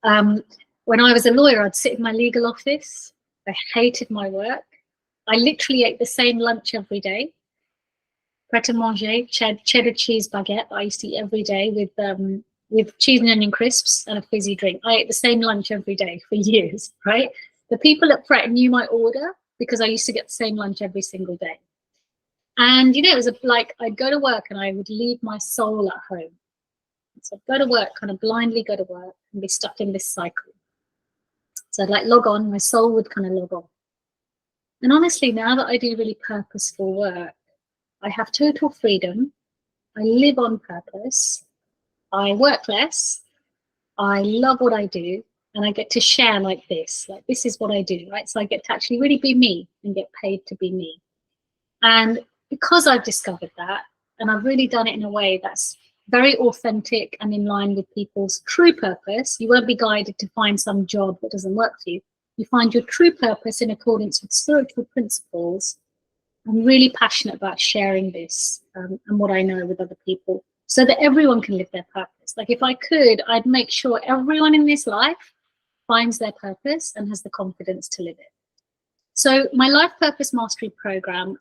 that. When I was a lawyer, I'd sit in my legal office. I hated my work. I literally ate the same lunch every day. Pret-a-manger, cheddar cheese baguette I used to eat every day with cheese and onion crisps and a fizzy drink. I ate the same lunch every day for years, right? The people at Pret knew my order because I used to get the same lunch every single day. And, you know, it was like I'd go to work and I would leave my soul at home. So I'd go to work, kind of blindly go to work and be stuck in this cycle. So I'd like log on, my soul would kind of log on. And honestly, now that I do really purposeful work, I have total freedom. I live on purpose. I work less. I love what I do. And I get to share like this is what I do, right? So I get to actually really be me and get paid to be me. And because I've discovered that, and I've really done it in a way that's very authentic and in line with people's true purpose, you won't be guided to find some job that doesn't work for you. You find your true purpose in accordance with spiritual principles. I'm really passionate about sharing this and what I know with other people so that everyone can live their purpose. Like if I could, I'd make sure everyone in this life finds their purpose and has the confidence to live it. So my Life Purpose Mastery program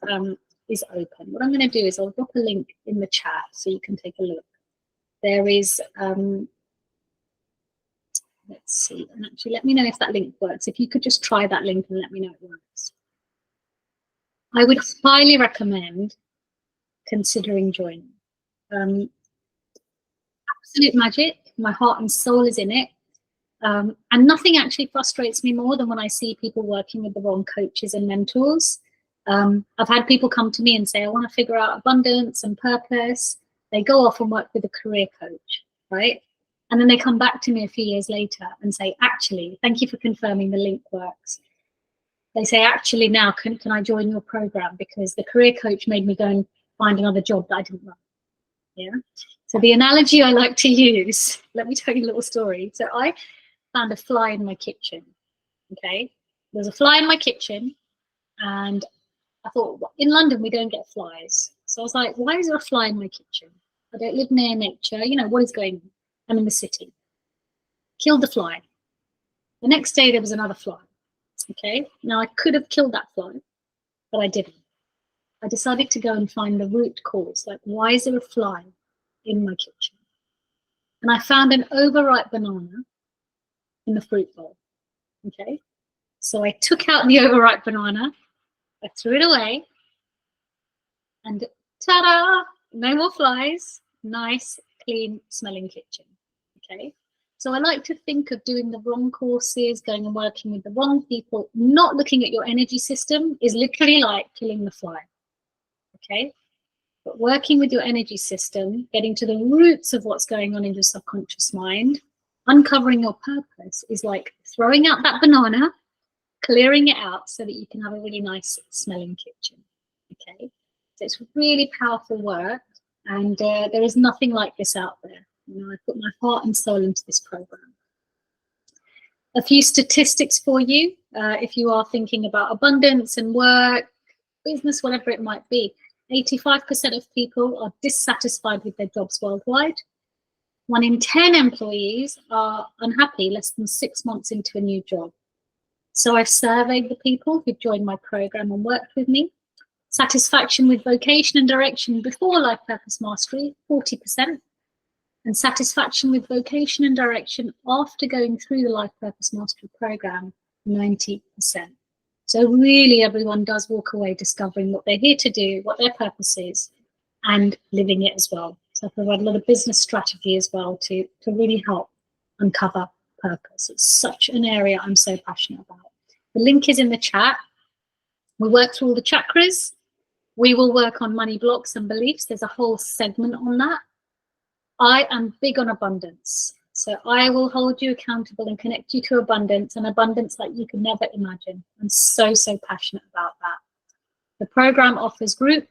is open. What I'm going to do is I'll drop a link in the chat so you can take a look. There is, let's see, and actually let me know if that link works. If you could just try that link and let me know it works. I would highly recommend considering joining. Absolute magic. My heart and soul is in it. And nothing actually frustrates me more than when I see people working with the wrong coaches and mentors. I've had people come to me and say, I want to figure out abundance and purpose. They go off and work with a career coach, right? And then they come back to me a few years later and say, actually, thank you for confirming the link works. They say, actually, now can I join your program because the career coach made me go and find another job that I didn't want. Yeah. So the analogy I like to use, let me tell you a little story. So I found a fly in my kitchen. Okay. There's a fly in my kitchen and I thought, in London, we don't get flies. So I was like, why is there a fly in my kitchen? I don't live near nature. You know, what is going on? I'm in the city. Killed the fly. The next day, there was another fly. Okay, now I could have killed that fly, but I didn't. I decided to go and find the root cause. Like, why is there a fly in my kitchen? And I found an overripe banana in the fruit bowl. Okay, so I took out the overripe banana, I threw it away, and ta-da! No more flies. Nice, clean smelling kitchen. Okay. So I like to think of doing the wrong courses, going and working with the wrong people, not looking at your energy system is literally like killing the fly, okay? But working with your energy system, getting to the roots of what's going on in your subconscious mind, uncovering your purpose is like throwing out that banana, clearing it out so that you can have a really nice smelling kitchen, okay? So it's really powerful work and there is nothing like this out there. You know, I put my heart and soul into this program. A few statistics for you, if you are thinking about abundance and work, business, whatever it might be. 85% of people are dissatisfied with their jobs worldwide. 1 in 10 employees are unhappy less than 6 months into a new job. So I've surveyed the people who joined my program and worked with me. Satisfaction with vocation and direction before Life Purpose Mastery, 40%. And satisfaction with vocation and direction after going through the Life Purpose Mastery program, 90%. So really everyone does walk away discovering what they're here to do, what their purpose is, and living it as well. So I provide a lot of business strategy as well to really help uncover purpose. It's such an area I'm so passionate about. The link is in the chat. We work through all the chakras. We will work on money blocks and beliefs. There's a whole segment on that. I am big on abundance. So I will hold you accountable and connect you to abundance, and abundance like you could never imagine. I'm so, so passionate about that. The program offers group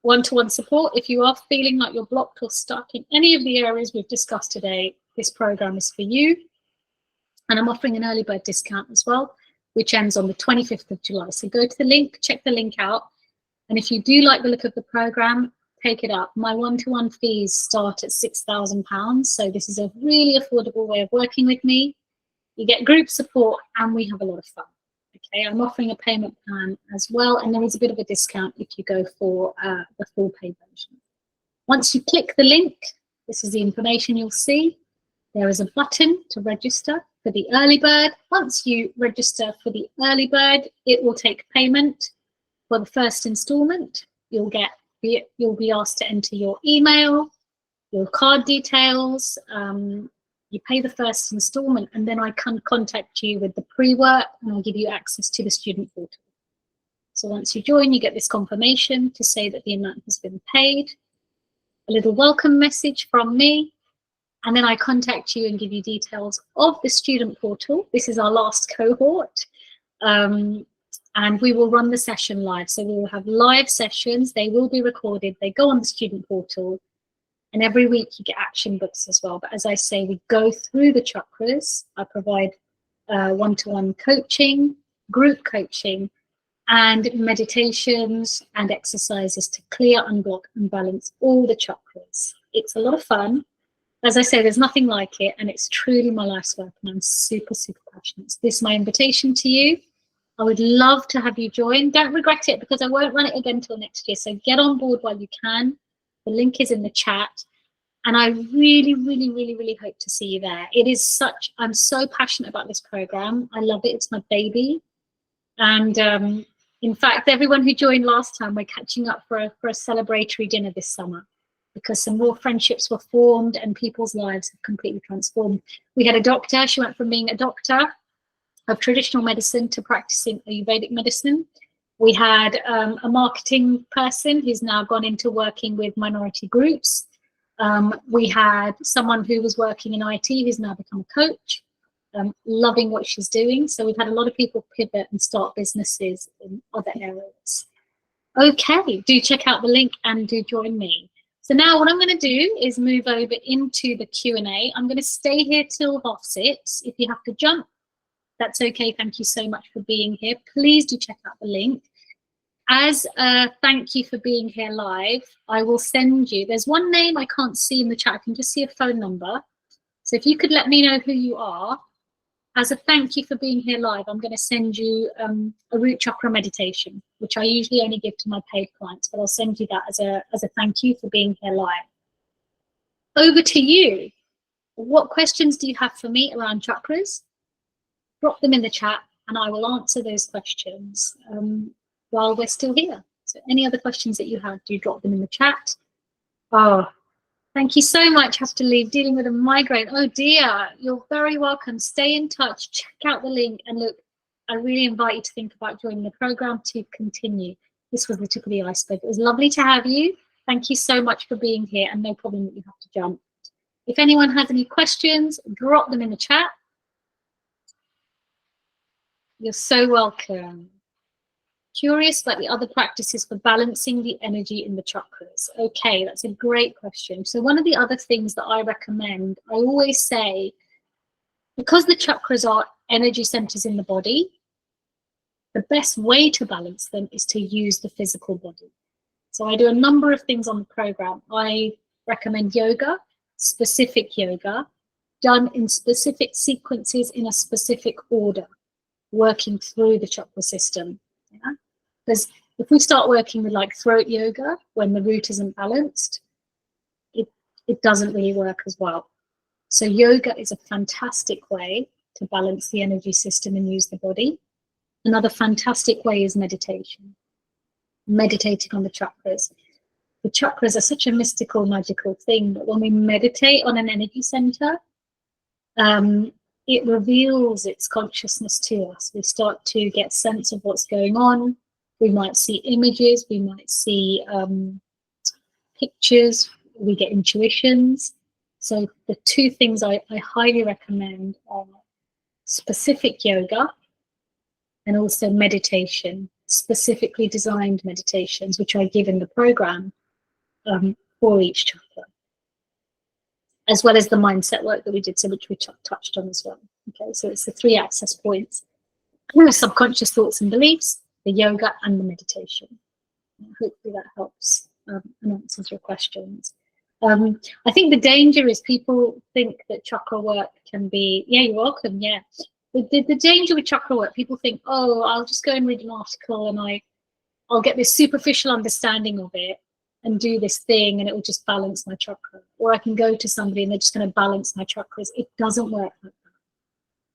one-to-one support. If you are feeling like you're blocked or stuck in any of the areas we've discussed today, this program is for you. And I'm offering an early bird discount as well, which ends on the 25th of July. So go to the link, check the link out. And if you do like the look of the program, take it up. My one-to-one fees start at £6,000. So this is a really affordable way of working with me. You get group support and we have a lot of fun. Okay, I'm offering a payment plan as well. And there is a bit of a discount if you go for the full pay version. Once you click the link, this is the information you'll see. There is a button to register for the early bird. Once you register for the early bird, it will take payment for the first installment. You'll be asked to enter your email, your card details. You pay the first installment, and then I can contact you with the pre-work, and I'll give you access to the student portal. So once you join, you get this confirmation to say that the amount has been paid, a little welcome message from me, and then I contact you and give you details of the student portal. This is our last cohort. And we will run the session live. So we will have live sessions. They will be recorded. They go on the student portal. And every week you get action books as well. But as I say, we go through the chakras. I provide one-to-one coaching, group coaching, and meditations and exercises to clear, unblock, and balance all the chakras. It's a lot of fun. As I say, there's nothing like it. And it's truly my life's work. And I'm super, super passionate. So this is my invitation to you. I would love to have you join. Don't regret it, because I won't run it again till next year. So get on board while you can. The link is in the chat. And I really, really, really, really hope to see you there. It is such, I'm so passionate about this program. I love it. It's my baby. And in fact, everyone who joined last time, we're catching up for a celebratory dinner this summer, because some more friendships were formed and people's lives have completely transformed. We had a doctor. She went from being a doctor of traditional medicine to practicing Ayurvedic medicine. We had a marketing person who's now gone into working with minority groups. We had someone who was working in IT who's now become a coach, loving what she's doing. So we've had a lot of people pivot and start businesses in other areas. Okay, do check out the link and do join me. So now what I'm going to do is move over into the Q&A. I'm going to stay here till 6:30. If you have to jump, that's okay. Thank you so much for being here. Please do check out the link. As a thank you for being here live, I will send you, there's one name I can't see in the chat. I can just see a phone number. So if you could let me know who you are, as a thank you for being here live, I'm going to send you a root chakra meditation, which I usually only give to my paid clients, but I'll send you that as a thank you for being here live. Over to you. What questions do you have for me around chakras? Drop them in the chat and I will answer those questions while we're still here. So any other questions that you have, do drop them in the chat. Oh, thank you so much. Have to leave, dealing with a migraine. Oh dear, you're very welcome. Stay in touch, check out the link, and look, I really invite you to think about joining the program to continue. This was the tip of the iceberg. It was lovely to have you. Thank you so much for being here, and no problem that you have to jump. If anyone has any questions, drop them in the chat. You're so welcome. Curious about the other practices for balancing the energy in the chakras. Okay, that's a great question. So one of the other things that I recommend, I always say, because the chakras are energy centers in the body, the best way to balance them is to use the physical body. So I do a number of things on the program. I recommend yoga, specific yoga, done in specific sequences in a specific order, working through the chakra system. Yeah? Because if we start working with like throat yoga when the root isn't balanced, it doesn't really work as well. So yoga is a fantastic way to balance the energy system and use the body. Another fantastic way is meditation, meditating on the chakras. The chakras are such a mystical, magical thing, but when we meditate on an energy center, it reveals its consciousness to us. We start to get sense of what's going on. We might see images, we might see pictures, we get intuitions. So the two things I highly recommend are specific yoga and also meditation, specifically designed meditations, which I give in the program for each chakra, as well as the mindset work that we did, so which we touched on as well. Okay, so it's the 3 access points: subconscious thoughts and beliefs, the yoga, and the meditation. Hopefully that helps and answers your questions. I think the danger is people think that chakra work can be, yeah, you're welcome, yeah. The danger with chakra work, people think, oh, I'll just go and read an article and I'll get this superficial understanding of it and do this thing and it will just balance my chakra. Or I can go to somebody and they're just going to balance my chakras. It doesn't work like that.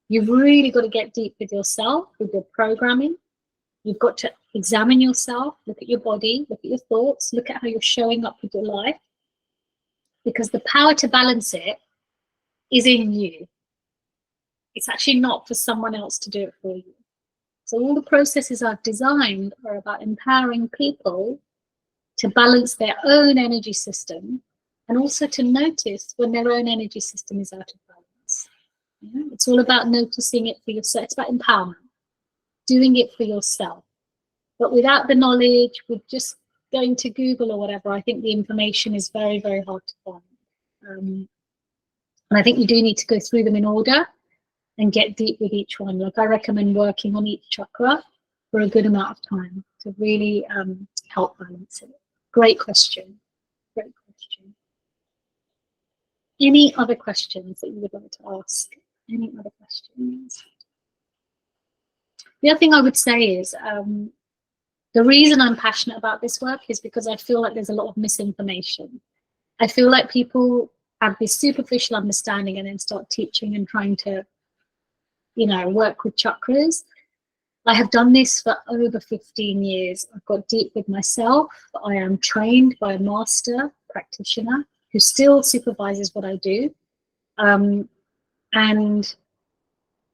You've really got to get deep with yourself, with your programming. You've got to examine yourself, look at your body, look at your thoughts, look at how you're showing up with your life. Because the power to balance it is in you. It's actually not for someone else to do it for you. So all the processes I've designed are about empowering people to balance their own energy system and also to notice when their own energy system is out of balance. Yeah? It's all about noticing it for yourself. It's about empowerment, doing it for yourself. But without the knowledge, with just going to Google or whatever, I think the information is very, very hard to find. And I think you do need to go through them in order and get deep with each one. Like I recommend working on each chakra for a good amount of time to really help balance it. Great question. Great question. Any other questions that you would like to ask? Any other questions? The other thing I would say is the reason I'm passionate about this work is because I feel like there's a lot of misinformation. I feel like people have this superficial understanding and then start teaching and trying to, you know, work with chakras. I have done this for over 15 years. I've got deep with myself. I am trained by a master practitioner who still supervises what I do. And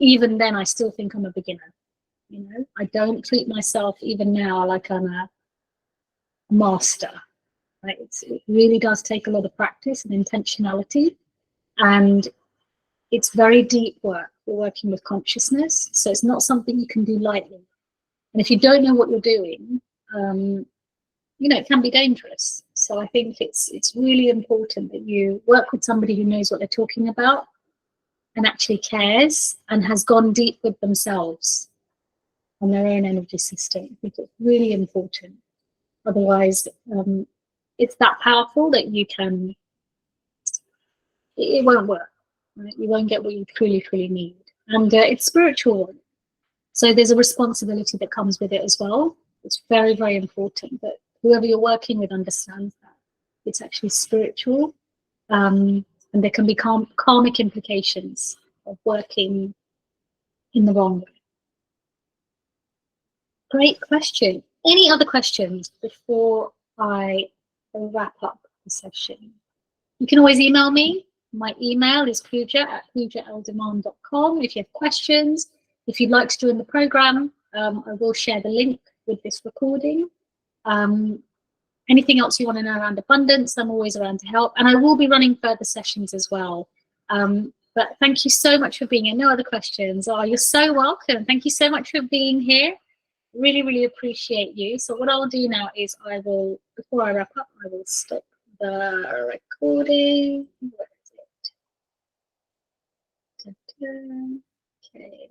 even then, I still think I'm a beginner. You know, I don't treat myself even now like I'm a master. Right? It really does take a lot of practice and intentionality, and it's very deep work. We're working with consciousness, so it's not something you can do lightly. And if you don't know what you're doing, you know, it can be dangerous. So I think it's really important that you work with somebody who knows what they're talking about and actually cares and has gone deep with themselves on their own energy system. I think it's really important. Otherwise, it's that powerful that you can, it won't work. Right? You won't get what you truly, truly need. And it's spiritual. So there's a responsibility that comes with it as well. It's very, very important that whoever you're working with understands that. It's actually spiritual. And there can be karmic implications of working in the wrong way. Great question. Any other questions before I wrap up the session? You can always email me. My email is pooja@poojaldhiman.com if you have questions. If you'd like to join the program, I will share the link with this recording. Anything else you want to know around abundance, I'm always around to help. And I will be running further sessions as well. But thank you so much for being here. No other questions. Oh, you're so welcome. Thank you so much for being here. Really, really appreciate you. So what I'll do now is I will, before I wrap up, I will stop the recording. Where is it? Okay.